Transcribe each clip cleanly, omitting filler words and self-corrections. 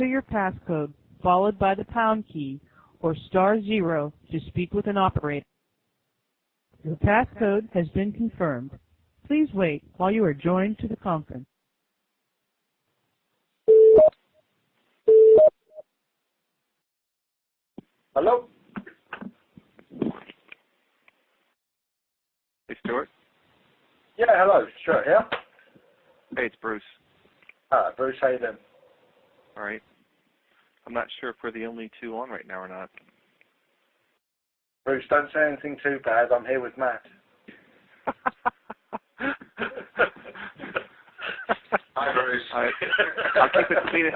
your passcode followed by the pound key or *0 to speak with an operator. Your passcode has been confirmed. Please wait while you are joined to the conference. Hello? Hey, Stuart. Yeah, hello. Stuart here. Hey, it's Bruce. Bruce, how you doing? All right. I'm not sure if we're the only two on right now or not. Bruce, don't say anything too bad. I'm here with Matt. Hi, Bruce. All right. I'll keep it clean. Do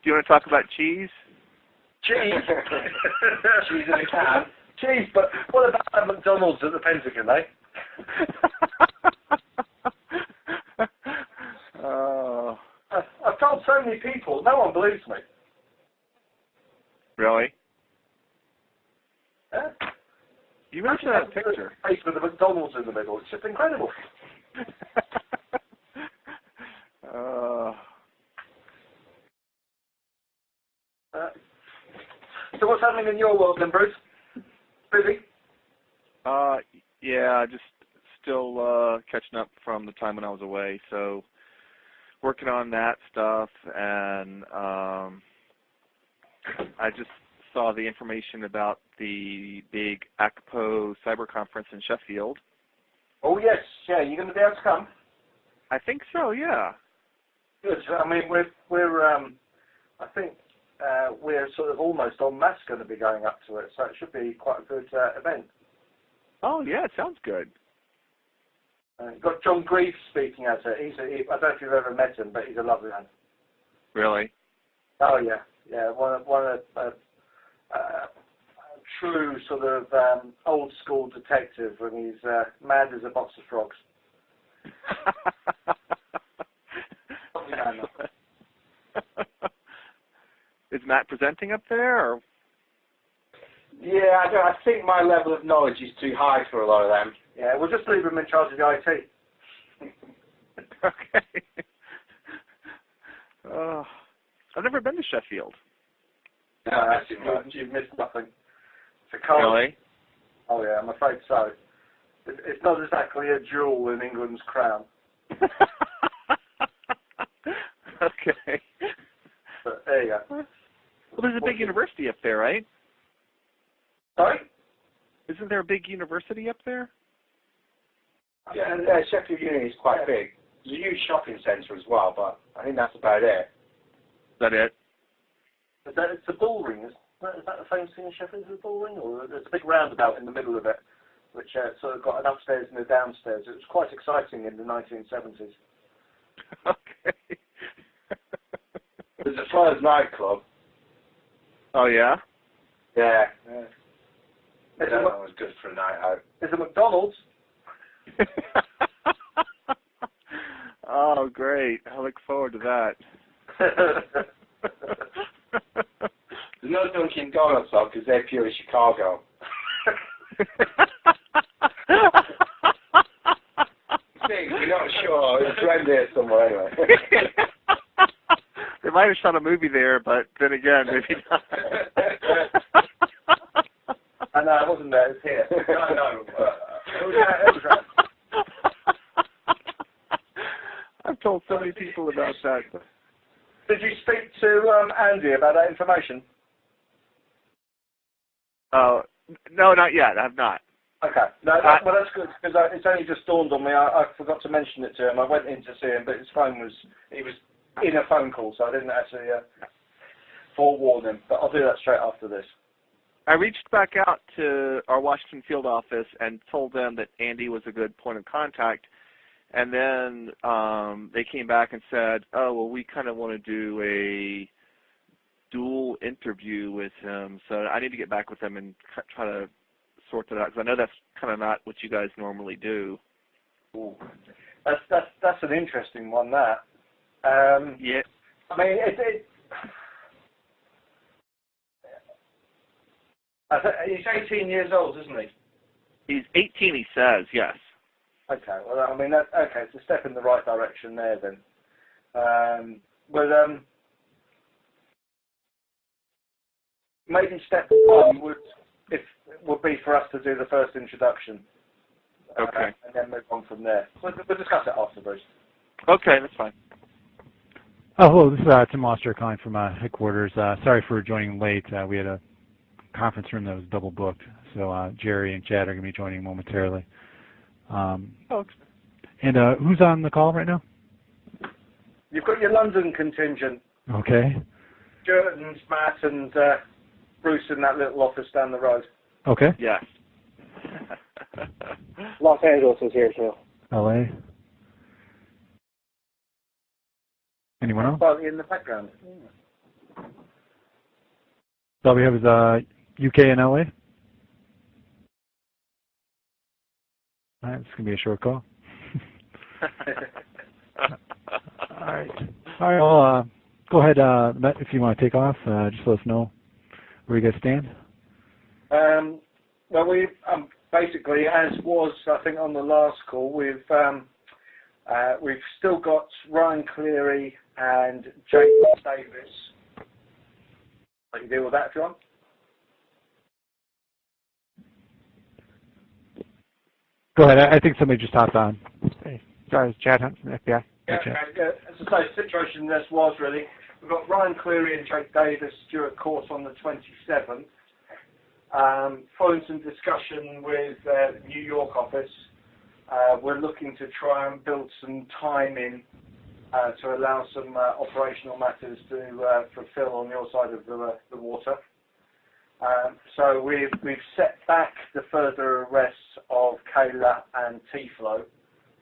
you want to talk about cheese? Cheese? Cheese in a can? Cheese, but what about that McDonald's at the Pentagon, eh? I've told so many people, no one believes me. Really? Yeah? You mentioned that picture. Face with the McDonald's in the middle. It's just incredible. So what's happening in your world then, Bruce? Busy? Yeah, just still catching up from the time when I was away. So working on that stuff, and I just saw the information about the big ACPO cyber conference in Sheffield. Oh yes, yeah. You going to be able to come? I think so. Yeah. Good. I mean, I think we're sort of almost en masse going to be going up to it, so it should be quite a good event. Oh yeah, it sounds good. You've got John Greaves speaking at it. I don't know if you've ever met him, but he's a lovely man. Really? Oh yeah, yeah. One of true sort of old school detective, and he's mad as a box of frogs. Lovely man, Is Matt presenting up there, or? Yeah, I think my level of knowledge is too high for a lot of them. Yeah, we'll just leave him in charge of the IT. Okay. I've never been to Sheffield. No, you've missed nothing. It's a cold. Really? Oh yeah, I'm afraid so. It's not exactly a jewel in England's crown. Okay. But there you go. Well, there's a big university up there, right? Sorry? Isn't there a big university up there? Yeah, Sheffield Uni is quite big. There's a huge shopping centre as well, but I think that's about it. Is that it? It's the bull ring. Is that the famous thing in Sheffield, the bull ring? Or there's a big roundabout in the middle of it, which sort of got an upstairs and a downstairs. It was quite exciting in the 1970s. Okay. There's a Flyers nightclub. Oh, yeah? Yeah. That was good for a night out. There's a McDonald's. Oh, great. I look forward to that. There's no Dunkin' Donuts though, because they're pure Chicago. We're not sure. It's around there somewhere anyway. They might have shot a movie there, but then again, maybe not. I know, it wasn't there. It's here. I know. It was right. I've told so many people about that. Did you speak to Andy about that information? No, not yet. I have not. Okay. No, well, that's good, because it's only just dawned on me. I forgot to mention it to him. I went in to see him, but he was in a phone call, so I didn't actually forewarn him. But I'll do that straight after this. I reached back out to our Washington field office and told them that Andy was a good point of contact. And then they came back and said, oh, well, we kind of want to do a dual interview with him. So I need to get back with them and try to sort that out, because I know that's kind of not what you guys normally do. Ooh. That's an interesting one, that. Yeah. I mean, he's 18 years old, isn't he? He's 18, he says, yes. Okay, well, I mean, okay, it's a step in the right direction there then. maybe step one would be for us to do the first introduction. Okay. And then move on from there. We'll discuss it after, Bruce. Okay, that's fine. Oh, hello. This is Tim Oster calling from headquarters. Sorry for joining late. We had a conference room that was double booked, so Jerry and Chad are going to be joining momentarily. And who's on the call right now? You've got your London contingent. Okay. Stuart and Matt and Bruce in that little office down the road. Okay. Yes. Los Angeles is here too. LA. Anyone else? Partly in the background. All we have is UK and LA. All right, it's going to be a short call. All right. All right, well, go ahead, Matt, if you want to take off. Just let us know where you guys stand. Well, we basically, as was, I think, on the last call, we've still got Ryan Cleary and Jake Davis. Can you deal with that, John? Go ahead. I think somebody just hopped on. Hey, sorry, it's Chad Hunt from the FBI. Yeah, okay. As I say, the situation as was really. We've got Ryan Cleary and Jake Davis due at court on the 27th. Following some discussion with the New York office, we're looking to try and build some time in to allow some operational matters to fulfill on your side of the water. So we've set back the further arrests of Kayla and T-Flow,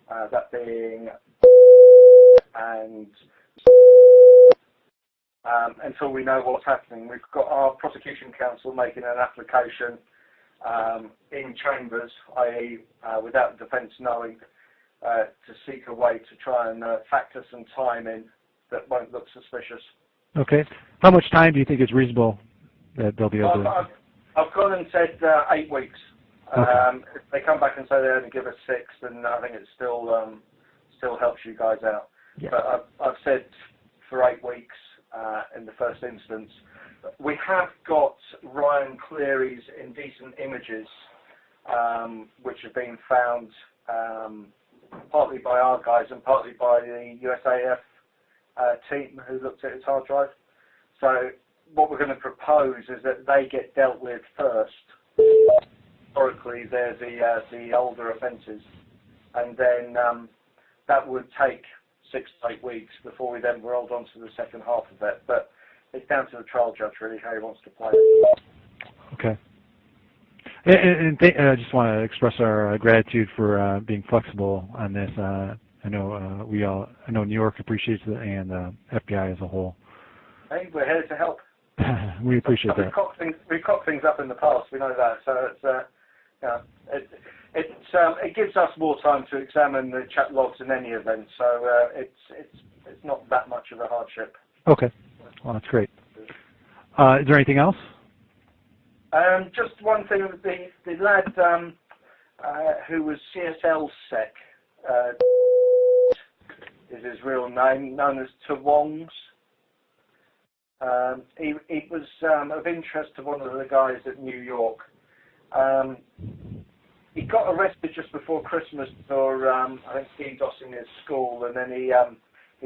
that being and until we know what's happening. We've got our prosecution counsel making an application in chambers, i.e. without the defence knowing, to seek a way to try and factor some time in that won't look suspicious. Okay. How much time do you think is reasonable that they'll be able to... I've gone and said 8 weeks. Okay. If they come back and say they only give us 6, then I think it still helps you guys out. Yeah. But I've said for 8 weeks in the first instance. We have got Ryan Cleary's indecent images, which have been found partly by our guys and partly by the USAF team who looked at his hard drive. So what we're going to propose is that they get dealt with first. Historically, they're the older offences, and then that would take 6 to 8 weeks before we then rolled on to the second half of it. But it's down to the trial judge really how he wants to play it. Okay. And I just want to express our gratitude for being flexible on this. I know New York appreciates it, and FBI as a whole. Hey, we're here to help. We appreciate that. We've cocked things up in the past. We know that. So it gives us more time to examine the chat logs in any event. So it's not that much of a hardship. Okay. Well, that's great. Is there anything else? Just one thing. The lad who was CSL Sec is his real name, known as Tawongs. He was of interest to one of the guys at New York. He got arrested just before Christmas for I think DDoSing his school, and then he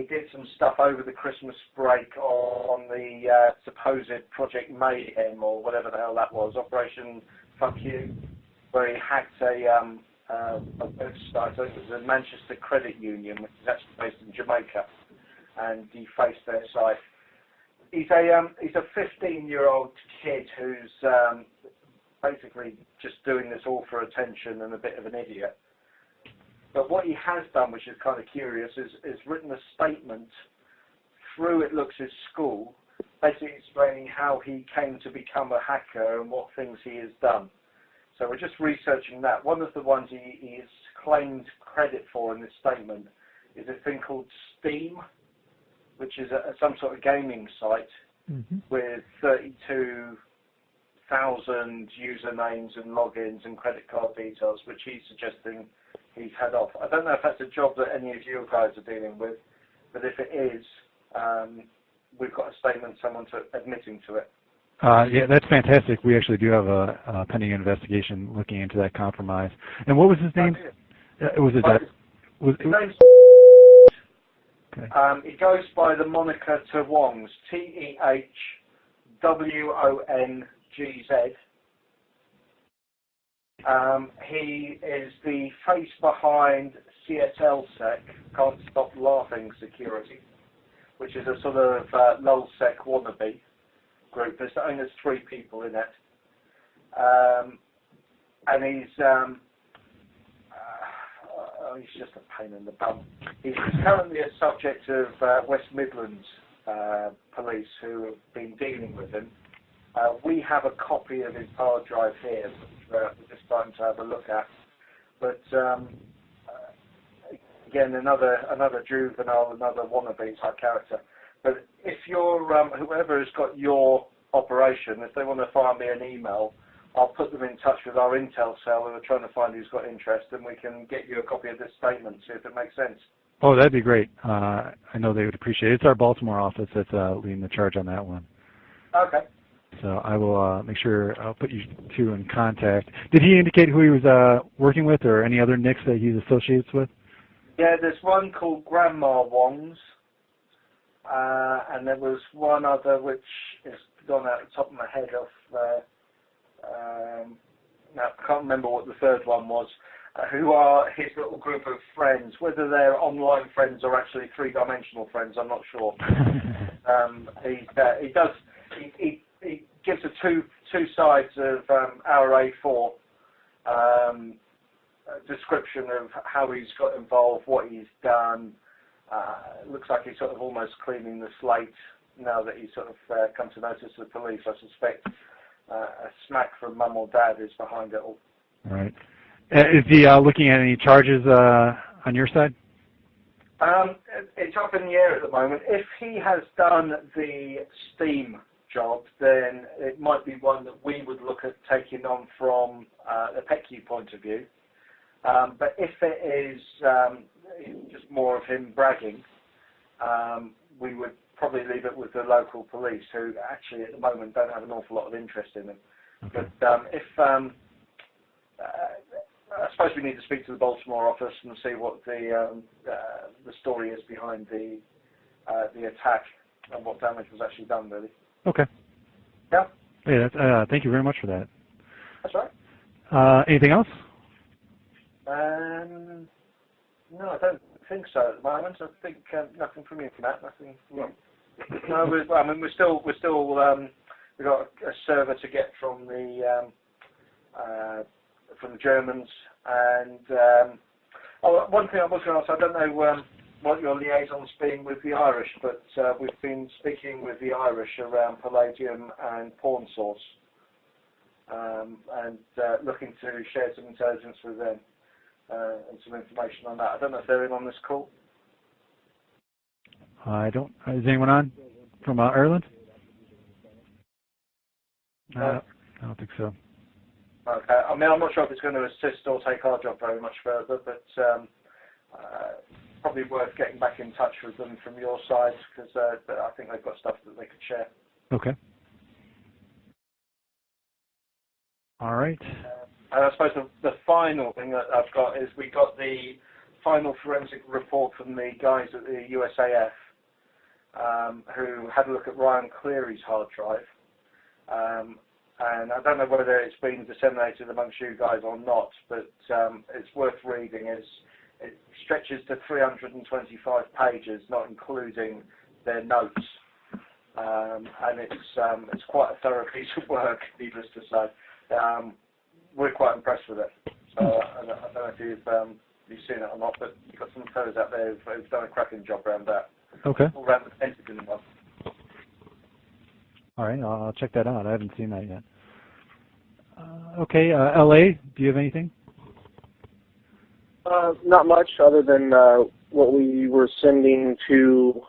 did some stuff over the Christmas break on the supposed Project Mayhem or whatever the hell that was, Operation Fuck You, where he hacked a website. I think it was a Manchester Credit Union, which is actually based in Jamaica, and defaced their site. He's a 15-year-old kid who's basically just doing this all for attention and a bit of an idiot. But what he has done, which is kind of curious, is written a statement through, it looks, his school, basically explaining how he came to become a hacker and what things he has done. So we're just researching that. One of the ones he has claimed credit for in this statement is a thing called Steam, which is some sort of gaming site with 32,000 usernames and logins and credit card details, which he's suggesting he's had off. I don't know if that's a job that any of you guys are dealing with, but if it is, we've got a statement, someone admitting to it. Yeah, that's fantastic. We actually do have a pending investigation looking into that compromise. And what was his name? Was it that? His name's Okay. he goes by the moniker Tehwongs, TEHWONGZ. He is the face behind CSLSec, Can't Stop Laughing Security, which is a sort of LulzSec wannabe group. I think there's 3 people in it. And he's just a pain in the bum. He's currently a subject of West Midlands police who have been dealing with him. We have a copy of his hard drive here, which we're just starting to have a look at. But again, another juvenile, another wannabe type character. But if you're whoever has got your operation, if they want to fire me an email, I'll put them in touch with our intel cell who are trying to find who's got interest, and we can get you a copy of this statement, see if it makes sense. Oh, that'd be great. I know they would appreciate it. It's our Baltimore office that's leading the charge on that one. Okay. So I will make sure I'll put you two in contact. Did he indicate who he was working with, or any other nicks that he's associated with? Yeah, there's one called Grandma Wongs, and there was one other which is gone out the top of my head off. Now, I can't remember what the third one was. Who are his little group of friends? Whether they're online friends or actually 3-dimensional friends, I'm not sure. He gives the two sides of our A4 description of how he's got involved, what he's done. It looks like he's sort of almost cleaning the slate now that he's sort of come to notice the police. I suspect a smack from mum or dad is behind it all. All right. Is he looking at any charges on your side? It's up in the air at the moment. If he has done the Steam job, then it might be one that we would look at taking on from a PECU point of view. But if it is just more of him bragging, we would probably leave it with the local police, who actually at the moment don't have an awful lot of interest in him. Okay. But I suppose we need to speak to the Baltimore office and see what the story is behind the attack and what damage was actually done, really. Okay. Yeah. Yeah. Thank you very much for that. That's right. Anything else? No, I don't think so at the moment. I think nothing from you for that. Nothing. No, we've got a server to get from the Germans, and one thing I was going to ask, I don't know what your liaison's been with the Irish, but we've been speaking with the Irish around palladium and pawn source, and looking to share some intelligence with them and some information on that. I don't know if they're in on this call. I don't. Is anyone on from Ireland? No, I don't think so. Okay. I mean, I'm not sure if it's going to assist or take our job very much further, but probably worth getting back in touch with them from your side, because I think they've got stuff that they could share. Okay. All right. And I suppose the final thing that I've got is we got the final forensic report from the guys at the USAF who had a look at Ryan Cleary's hard drive. And I don't know whether it's been disseminated amongst you guys or not, but it's worth reading. It stretches to 325 pages, not including their notes. And it's quite a thorough piece of work, needless to say. We're quite impressed with it. So I don't know if you've seen it or not, but you've got some fellows out there who've done a cracking job around that. Okay. All around the Pentagon one. All right, I'll check that out. I haven't seen that yet. Okay, LA, do you have anything? Not much other than what we were sending to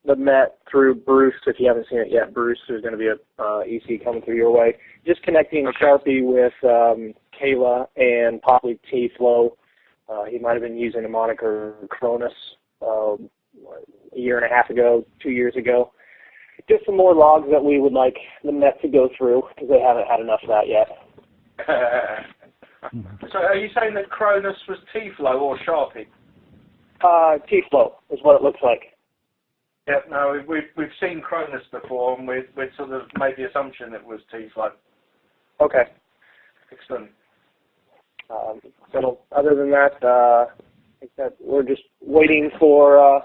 the Met through Bruce. If you haven't seen it yet, Bruce, there's going to be a EC coming through your way. Just connecting Sharpie with Kayla and possibly T-Flow. He might have been using the moniker Cronus a year and a half ago, 2 years ago. just some more logs that we would like the Met to go through because they haven't had enough of that yet. So are you saying that Cronus was T-flow or Sharpie? T-flow is what it looks like. Yeah, no, we've seen Cronus before, and we'd sort of made the assumption it was T-flow. Okay. Excellent. So other than that, I think that we're just waiting for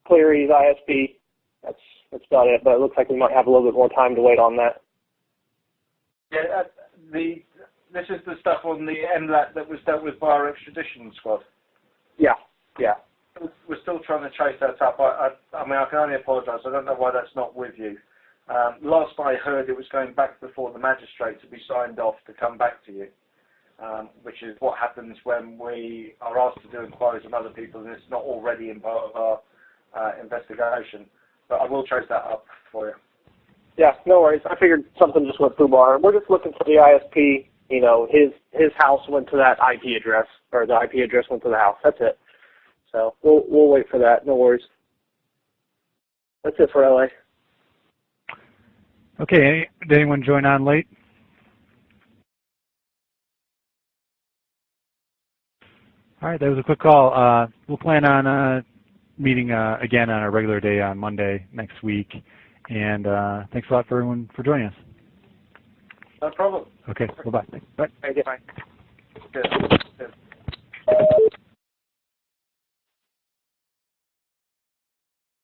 Cleary's ISP. That's about it. But it looks like we might have a little bit more time to wait on that. Yeah, this is the stuff on the MLAT that was dealt with by our extradition squad. Yeah. We're still trying to chase that up. I mean, I can only apologise. I don't know why that's not with you. Last I heard, it was going back before the magistrate to be signed off to come back to you, which is what happens when we are asked to do inquiries on other people and it's not already in part of our investigation. But I will chase that up for you. Yeah, no worries. I figured something just went through bar. We're just looking for the ISP. You know, his house went to that IP address, or the IP address went to the house. That's it. So we'll wait for that. No worries. That's it for LA. Okay. Did anyone join on late? All right. That was a quick call. We'll plan on meeting again on a regular day on Monday next week. And thanks a lot for everyone for joining us. No problem. Okay. Bye-bye. Bye. Thank you. Bye. Good.